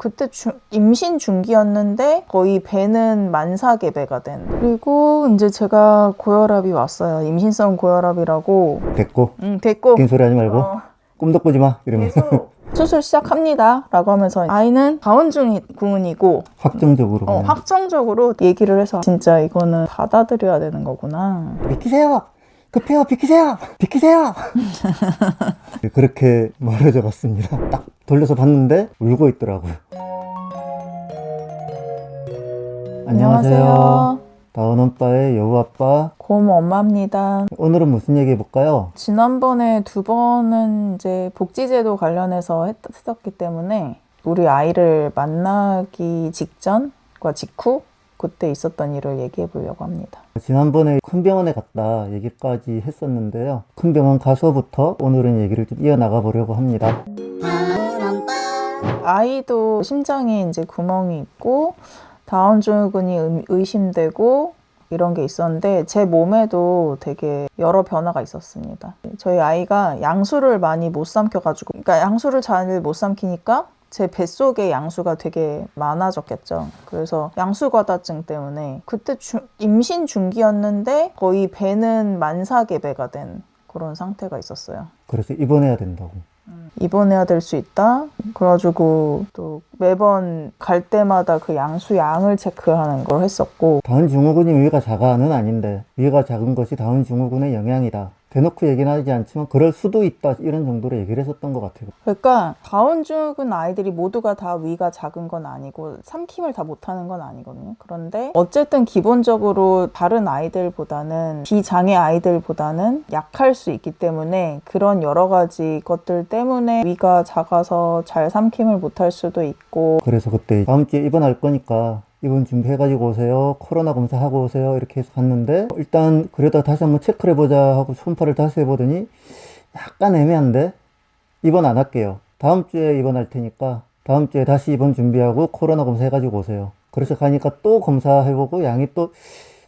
그때 임신 중기였는데 거의 배는 만사계배가 된. 그리고 이제 제가 고혈압이 왔어요. 임신성 고혈압이라고. 됐고. 됐고. 긴 소리 하지 말고. 꿈도 꾸지 마 이러면서. 수술 시작합니다 라고 하면서 아이는 다운증후군이고 확정적으로 얘기를 해서 진짜 이거는 받아들여야 되는 거구나. 비키세요. 급해요. 비키세요. 비키세요. 그렇게 멀어져 갔습니다. 딱 돌려서 봤는데 울고 있더라고요. 안녕하세요. 다운엄빠의 여우아빠 고모 엄마입니다. 오늘은 무슨 얘기 해볼까요? 지난번에 2번은 이제 복지제도 관련해서 했었기 때문에 우리 아이를 만나기 직전과 직후 그때 있었던 일을 얘기해 보려고 합니다. 지난번에 큰 병원에 갔다 얘기까지 했었는데요. 큰 병원 가서부터 오늘은 얘기를 좀 이어나가 보려고 합니다. 아이도 심장에 이제 구멍이 있고 다운증후군이 의심되고 이런 게 있었는데 제 몸에도 되게 여러 변화가 있었습니다. 저희 아이가 양수를 많이 못 삼켜가지고, 그러니까 양수를 잘 못 삼키니까 제 뱃속에 양수가 되게 많아졌겠죠. 그래서 양수과다증 때문에 그때 임신 중기였는데 거의 배는 만사계배가 된 그런 상태가 있었어요. 그래서 입원해야 된다고. 입원해야 될 수 있다. 그래가지고 또 매번 갈 때마다 그 양수 양을 체크하는 걸 했었고. 다운증후군이 위가 작아는 아닌데 위가 작은 것이 다운증후군의 영향이다. 대놓고 얘기는 하지 않지만 그럴 수도 있다 이런 정도로 얘기를 했었던 것 같아요. 그러니까 다운증후군 아이들이 모두가 다 위가 작은 건 아니고 삼킴을 다 못하는 건 아니거든요. 그런데 어쨌든 기본적으로 다른 아이들보다는 비장애 아이들보다는 약할 수 있기 때문에 그런 여러 가지 것들 때문에 위가 작아서 잘 삼킴을 못할 수도 있고. 그래서 그때 다음 주에 입원할 거니까 입원 준비해가지고 오세요. 코로나 검사하고 오세요. 이렇게 해서 갔는데 일단 그래도 다시 한번 체크를 해보자 하고 초음파를 다시 해보더니 약간 애매한데 입원 안 할게요. 다음 주에 입원할 테니까 다음 주에 다시 입원 준비하고 코로나 검사해가지고 오세요. 그래서 가니까 또 검사해보고 양이 또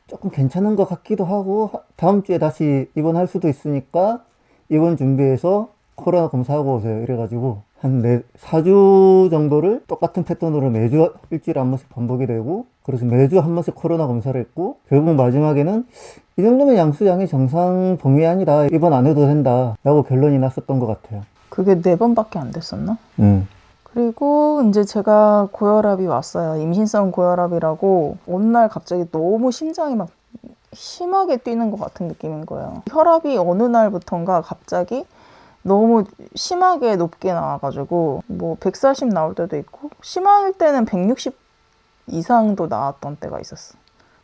조금 괜찮은 것 같기도 하고 다음 주에 다시 입원할 수도 있으니까 입원 준비해서 코로나 검사하고 오세요. 이래가지고 한 4주 정도를 똑같은 패턴으로 매주 일주일에 한 번씩 반복이 되고 그래서 매주 한 번씩 코로나 검사를 했고 결국 마지막에는 이 정도면 양수양이 정상 범위 아니다. 입원 안 해도 된다 라고 결론이 났었던 것 같아요. 그게 4번밖에 안 됐었나? 그리고 이제 제가 고혈압이 왔어요. 임신성 고혈압이라고 어느 날 갑자기 너무 심장이 막 심하게 뛰는 것 같은 느낌인 거예요. 혈압이 어느 날부턴가 갑자기 너무 심하게 높게 나와가지고 뭐 140 나올 때도 있고 심할 때는 160 이상도 나왔던 때가 있었어.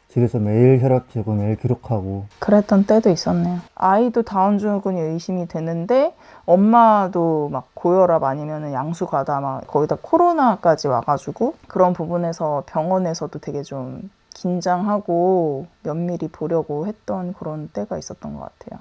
집에서 매일 혈압 재고 매일 기록하고 그랬던 때도 있었네요. 아이도 다운증후군이 의심이 되는데 엄마도 막 고혈압 아니면 양수과다 막 거기다 코로나까지 와가지고 그런 부분에서 병원에서도 되게 좀 긴장하고 면밀히 보려고 했던 그런 때가 있었던 것 같아요.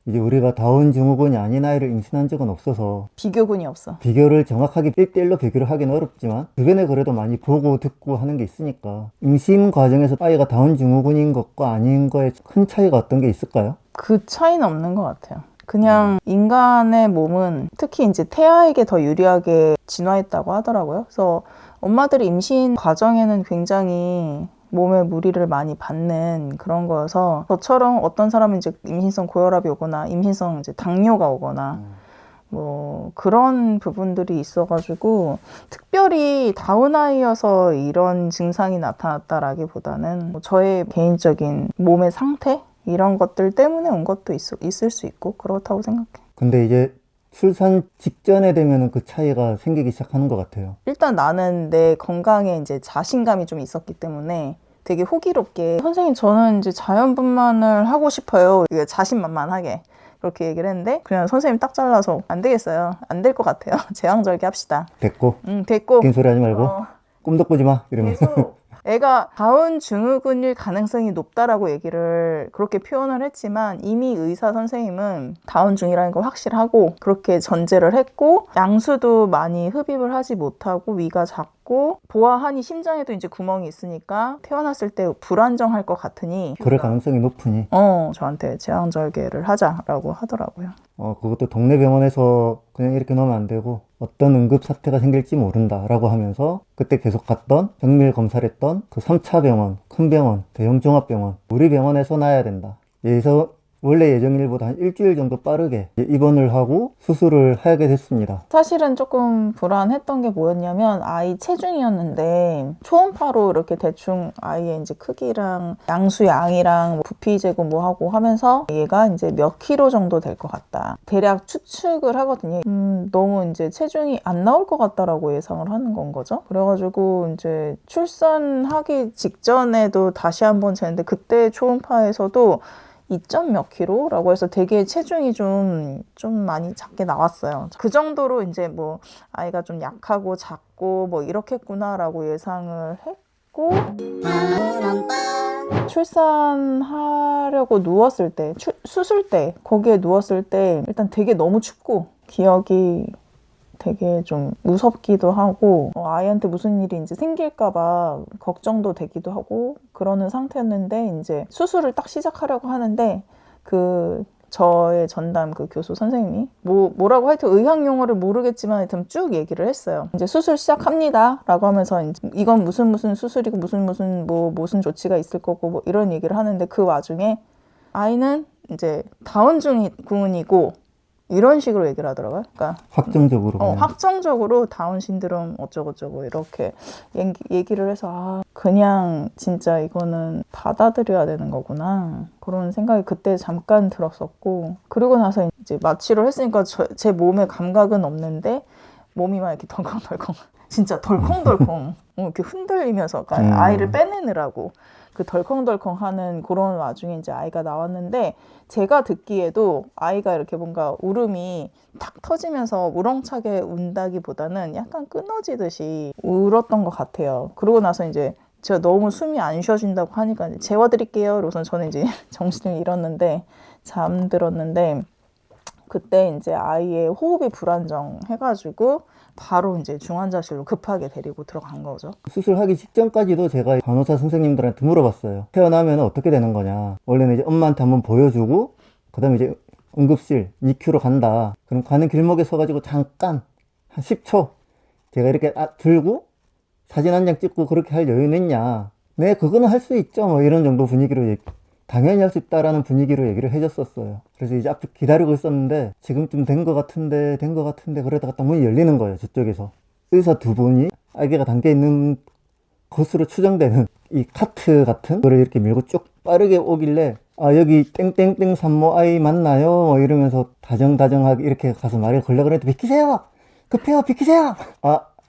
이제 우리가 다운증후군이 아닌 아이를 임신한 적은 없어서 비교군이 없어. 비교를 정확하게 1대1로 비교를 하기는 어렵지만 주변에 그래도 많이 보고 듣고 하는 게 있으니까 임신 과정에서 아이가 다운증후군인 것과 아닌 거에 큰 차이가 어떤 게 있을까요? 그 차이는 없는 것 같아요. 그냥 인간의 몸은 특히 이제 태아에게 더 유리하게 진화했다고 하더라고요. 그래서 엄마들이 임신 과정에는 굉장히 몸에 무리를 많이 받는 그런 거여서 저처럼 어떤 사람은 이제 임신성 고혈압이 오거나 임신성 이제 당뇨가 오거나 뭐 그런 부분들이 있어가지고 특별히 다운아이여서 이런 증상이 나타났다라기보다는 뭐 저의 개인적인 몸의 상태 이런 것들 때문에 온 것도 있을 수 있고 그렇다고 생각해. 근데 이제 출산 직전에 되면 그 차이가 생기기 시작하는 것 같아요. 일단 나는 내 건강에 이제 자신감이 좀 있었기 때문에 되게 호기롭게 선생님 저는 이제 자연분만을 하고 싶어요. 이게 자신만만하게 그렇게 얘기를 했는데 그냥 선생님 딱 잘라서 안 되겠어요. 안 될 것 같아요. 제왕절개 합시다. 됐고. 됐고. 긴 소리 하지 말고 꿈도 꾸지 마 이러면서. 애가 다운증후군일 가능성이 높다라고 얘기를 그렇게 표현을 했지만 이미 의사 선생님은 다운증이라는 거 확실하고 그렇게 전제를 했고 양수도 많이 흡입을 하지 못하고 위가 작고 그리고 보아하니 심장에도 이제 구멍이 있으니까 태어났을 때 불안정할 것 같으니 그럴 가능성이 높으니 저한테 제왕절개를 하자라고 하더라고요. 그것도 동네 병원에서 그냥 이렇게 넣으면 안 되고 어떤 응급 사태가 생길지 모른다라고 하면서 그때 계속 갔던 정밀 검사를 했던 그 3차 병원, 큰 병원, 대형 종합병원 우리 병원에서 놔야 된다. 여기서 원래 예정일보다 한 일주일 정도 빠르게 입원을 하고 수술을 하게 됐습니다. 사실은 조금 불안했던 게 뭐였냐면 아이 체중이었는데 초음파로 이렇게 대충 아이의 이제 크기랑 양수 양이랑 부피 재고 뭐 하고 하면서 얘가 이제 몇 킬로 정도 될 것 같다. 대략 추측을 하거든요. 너무 이제 체중이 안 나올 것 같다라고 예상을 하는 건 거죠. 그래가지고 이제 출산하기 직전에도 다시 한번 재는데 그때 초음파에서도 2점 몇 킬로라고 해서 되게 체중이 좀 많이 작게 나왔어요. 그 정도로 이제 뭐 아이가 좀 약하고 작고 뭐 이렇겠구나라고 예상을 했고 출산하려고 누웠을 때 수술 때 거기에 누웠을 때 일단 되게 너무 춥고 기억이 되게 좀 무섭기도 하고 아이한테 무슨 일이 이제 생길까봐 걱정도 되기도 하고 그러는 상태였는데 이제 수술을 딱 시작하려고 하는데 그 저의 전담 그 교수 선생님이 뭐라고 하여튼 의학 용어를 모르겠지만 하여튼 쭉 얘기를 했어요. 이제 수술 시작합니다라고 하면서 이제 이건 무슨 수술이고 무슨 조치가 있을 거고 뭐 이런 얘기를 하는데 그 와중에 아이는 이제 다운 증후군이고 이런 식으로 얘기를 하더라고요. 그러니까 확정적으로 확정적으로 다운 신드롬 어쩌고저쩌고 이렇게 얘기를 해서 그냥 진짜 이거는 받아들여야 되는 거구나 그런 생각이 그때 잠깐 들었었고 그리고 나서 이제 마취를 했으니까 제 몸에 감각은 없는데 몸이 막 이렇게 덜컹덜컹 진짜 덜컹덜컹 이렇게 흔들리면서 그러니까 아이를 빼내느라고 그 덜컹덜컹하는 그런 와중에 이제 아이가 나왔는데 제가 듣기에도 아이가 이렇게 뭔가 울음이 탁 터지면서 우렁차게 운다기보다는 약간 끊어지듯이 울었던 것 같아요. 그러고 나서 이제 제가 너무 숨이 안 쉬어진다고 하니까 이제 재워드릴게요. 그래서 저는 이제 정신을 잃었는데 잠들었는데 그때 이제 아이의 호흡이 불안정해가지고 바로 이제 중환자실로 급하게 데리고 들어간 거죠. 수술하기 직전까지도 제가 간호사 선생님들한테 물어봤어요. 태어나면 어떻게 되는 거냐. 원래는 이제 엄마한테 한번 보여주고 그다음에 이제 응급실 NICU로 간다. 그럼 가는 길목에 서가지고 잠깐 한 10초 제가 이렇게 들고 사진 한 장 찍고 그렇게 할 여유는 있냐. 네, 그거는 할 수 있죠. 뭐 이런 정도 분위기로 당연히 할 수 있다라는 분위기로 얘기를 해줬었어요. 그래서 이제 앞에 기다리고 있었는데 지금쯤 된 것 같은데 그러다가 딱 문이 열리는 거예요. 저쪽에서 의사 두 분이 아기가 담겨 있는 것으로 추정되는 이 카트 같은 거를 이렇게 밀고 쭉 빠르게 오길래 여기 땡땡땡 산모 아이 맞나요? 뭐 이러면서 다정다정하게 이렇게 가서 말을 걸려고 그랬는데 비키세요! 급해요! 비키세요!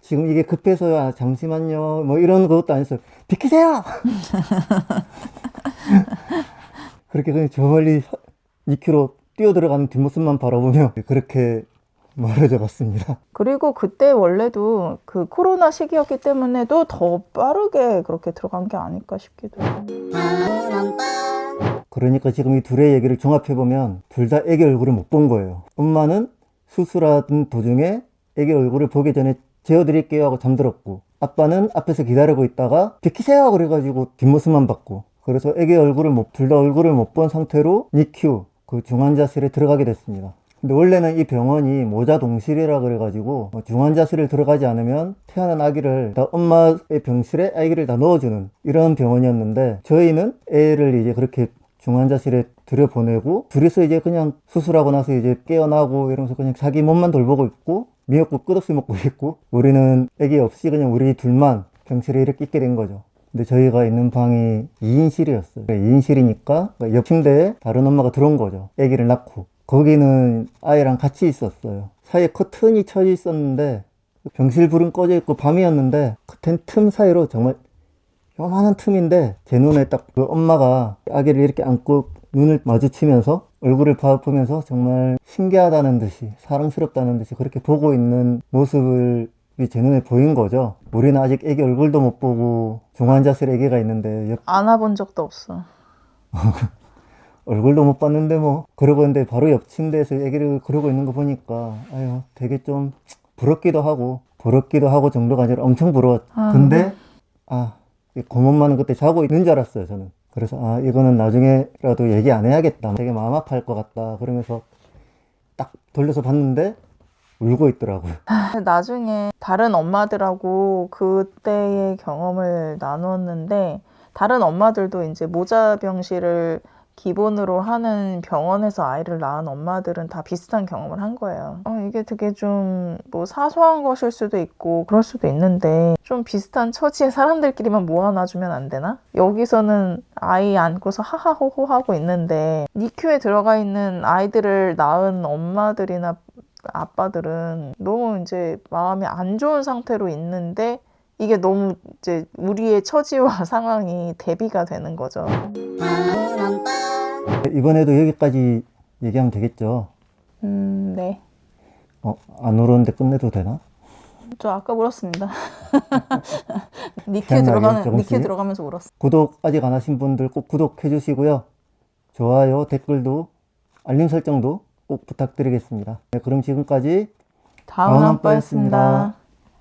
지금 이게 급해서요. 잠시만요. 뭐 이런 것도 아니었어요. 비키세요! 그렇게 그냥 저 멀리 2km 뛰어들어가는 뒷모습만 바라보며 그렇게 멀어져 갔습니다. 그리고 그때 원래도 그 코로나 시기였기 때문에도 더 빠르게 그렇게 들어간 게 아닐까 싶기도 해요. 그러니까 지금 이 둘의 얘기를 종합해보면 둘 다 애기 얼굴을 못 본 거예요. 엄마는 수술하던 도중에 애기 얼굴을 보기 전에 재워드릴게요 하고 잠들었고 아빠는 앞에서 기다리고 있다가 비키세요 그래가지고 뒷모습만 봤고 그래서 애기 얼굴을 둘 다 얼굴을 못 본 상태로 NICU 그 중환자실에 들어가게 됐습니다. 근데 원래는 이 병원이 모자동실이라 그래가지고 중환자실을 들어가지 않으면 태어난 아기를 다 엄마의 병실에 아기를 다 넣어주는 이런 병원이었는데 저희는 애를 이제 그렇게 중환자실에 들여보내고 둘이서 이제 그냥 수술하고 나서 이제 깨어나고 이러면서 그냥 자기 몸만 돌보고 있고 미역국 끝없이 먹고 있고 우리는 애기 없이 그냥 우리 둘만 병실에 이렇게 있게 된 거죠. 근데 저희가 있는 방이 2인실이었어요. 2인실이니까 옆 침대에 다른 엄마가 들어온 거죠. 아기를 낳고. 거기는 아이랑 같이 있었어요. 사이에 커튼이 쳐져 있었는데 병실 불은 꺼져 있고 밤이었는데 커튼 틈 사이로 정말 요만한 틈인데 제 눈에 딱 그 엄마가 아기를 이렇게 안고 눈을 마주치면서 얼굴을 보면서 정말 신기하다는 듯이 사랑스럽다는 듯이 그렇게 보고 있는 모습을 제 눈에 보인 거죠. 우리는 아직 애기 얼굴도 못 보고 중환자실에 애기가 있는데 안아본 적도 없어. 얼굴도 못 봤는데 뭐 그러고 있는데 바로 옆 침대에서 애기를 그러고 있는 거 보니까 되게 좀 부럽기도 하고 부럽기도 하고 정도가 아니라 엄청 부러웠. 근데 이 고모만은 그때 자고 있는 줄 알았어요, 저는. 그래서 이거는 나중에라도 얘기 안 해야겠다. 되게 마음 아파할 것 같다. 그러면서 딱 돌려서 봤는데 울고 있더라고요. 나중에 다른 엄마들하고 그때의 경험을 나눴는데 다른 엄마들도 이제 모자병실을 기본으로 하는 병원에서 아이를 낳은 엄마들은 다 비슷한 경험을 한 거예요. 이게 되게 좀 뭐 사소한 것일 수도 있고 그럴 수도 있는데 좀 비슷한 처지의 사람들끼리만 모아놔주면 안 되나? 여기서는 아이 안고서 하하호호 하고 있는데 니큐에 들어가 있는 아이들을 낳은 엄마들이나 아빠들은 너무 이제 마음이 안 좋은 상태로 있는데 이게 너무 이제 우리의 처지와 상황이 대비가 되는 거죠. 이번에도 여기까지 얘기하면 되겠죠? 네. 안 울었는데 끝내도 되나? 저 아까 울었습니다. 희한하게 조금씩. 니큐 들어가면서 울었어. 구독 아직 안 하신 분들 꼭 구독해 주시고요. 좋아요, 댓글도, 알림 설정도 꼭 부탁드리겠습니다. 네, 그럼 지금까지 다운 아빠였습니다.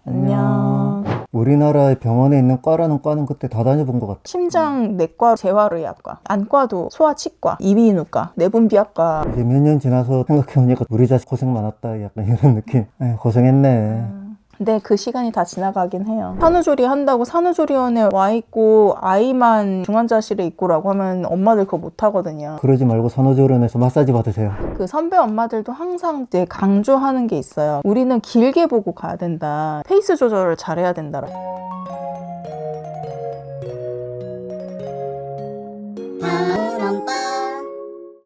안녕. 우리나라의 병원에 있는 과라는 과는 그때 다 다녀본 것 같아요. 심장 내과, 재활의학과, 안과도 소아치과, 이비인후과, 내분비학과. 이제 몇 년 지나서 생각해보니까 우리 자식 고생 많았다 약간 이런 느낌. 고생했네. 근데 그 시간이 다 지나가긴 해요. 산후조리 한다고 산후조리원에 와 있고 아이만 중환자실에 있고라고 하면 엄마들 그거 못 하거든요. 그러지 말고 산후조리원에서 마사지 받으세요. 그 선배 엄마들도 항상 이제 강조하는 게 있어요. 우리는 길게 보고 가야 된다. 페이스 조절을 잘해야 된다. 다운 아빠